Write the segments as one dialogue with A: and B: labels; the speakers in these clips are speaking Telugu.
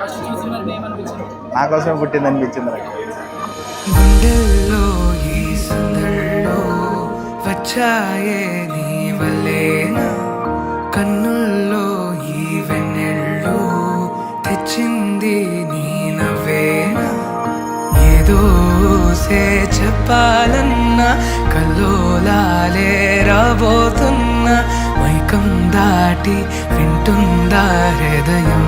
A: నా కోసమే పుట్టింది అనిపించింది నాకు.
B: గుండెల్లో ఈ సందడిలో వచ్చాయే నీ వల్లేనా, కన్నుల్లో ఈ వెన్నెళ్ళు తెచ్చింది నీ నవ్వేనా. ఏదో సే చెప్పాలన్నా కల్లోలాలే రాబోతున్నా, మైకం దాటి వింటుందా హృదయం.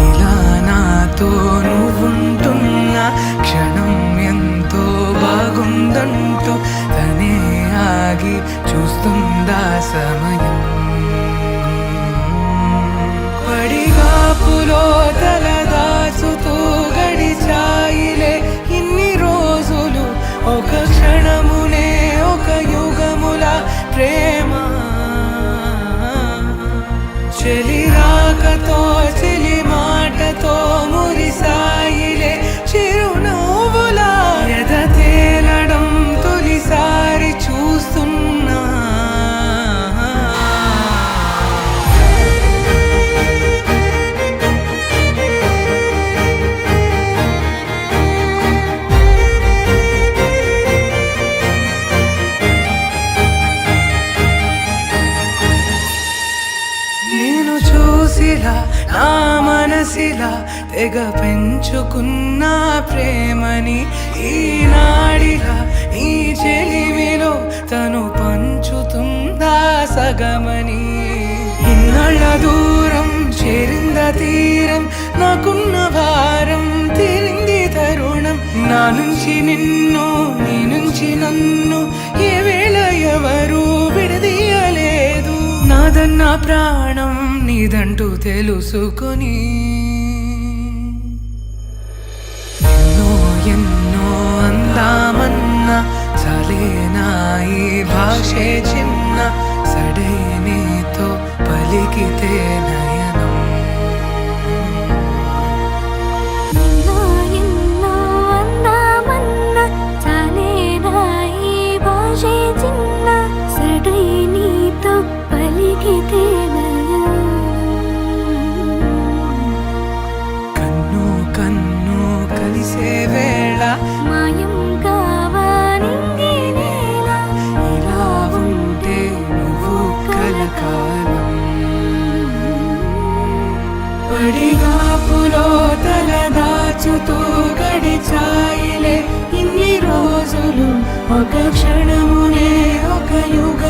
B: ఇలా నాతో నువ్వుంటున్న క్షణం ఎంతో బాగుందంటూ తనే ఆగి చూస్తుందా సమయం. పడిగాపులో తల దాచుతూ గడిచాయిలే ఇన్ని రోజులు, ఒక క్షణమునే ఒక యుగముల ప్రేమ. చెలి రాకతో చెలి మాటతో మురిసాయిలే చిరునవ్వులా, ఎద తేలడం తొలిసారి చూస్తున్నా. నేను చూసిలా నా మనసిలా తెగ పెంచుకున్న ప్రేమని, ఈనాడిలా ఈ చెలిమిలో తను పంచుతుందా సగమని. ఇన్నాళ్ళ దూరం చేరింద తీరం, నాకున్న భారం తీరింది తరుణం. నా నుంచి నిన్ను నీ నుంచి నన్ను ఏ వేళ ఎవరు విడదీయలేదు. నాదన్న ప్రాణం నీదంటూ తెలుసుకొని, ఎన్నో ఎన్నో అందామన్నా చాలేనా ఈ భాషే చిన్న, సడై నీతో పలికితే నయనం.
C: ఎన్నో ఎన్నో అందామన్నా చాలేనా ఈ భాషే చిన్న, సడై నీతో పలికితే నయనం.
B: కన్ను కన్ను కలిసే వేళ
C: మాయం కావాలింగి నేల,
B: ఇలా ఉంటే నువ్వు కలకాలం. పడిగాపులో తల దాచుతూ గడిచాయిలే ఇన్ని రోజులు, ఒక క్షణమునే ఒక యుగ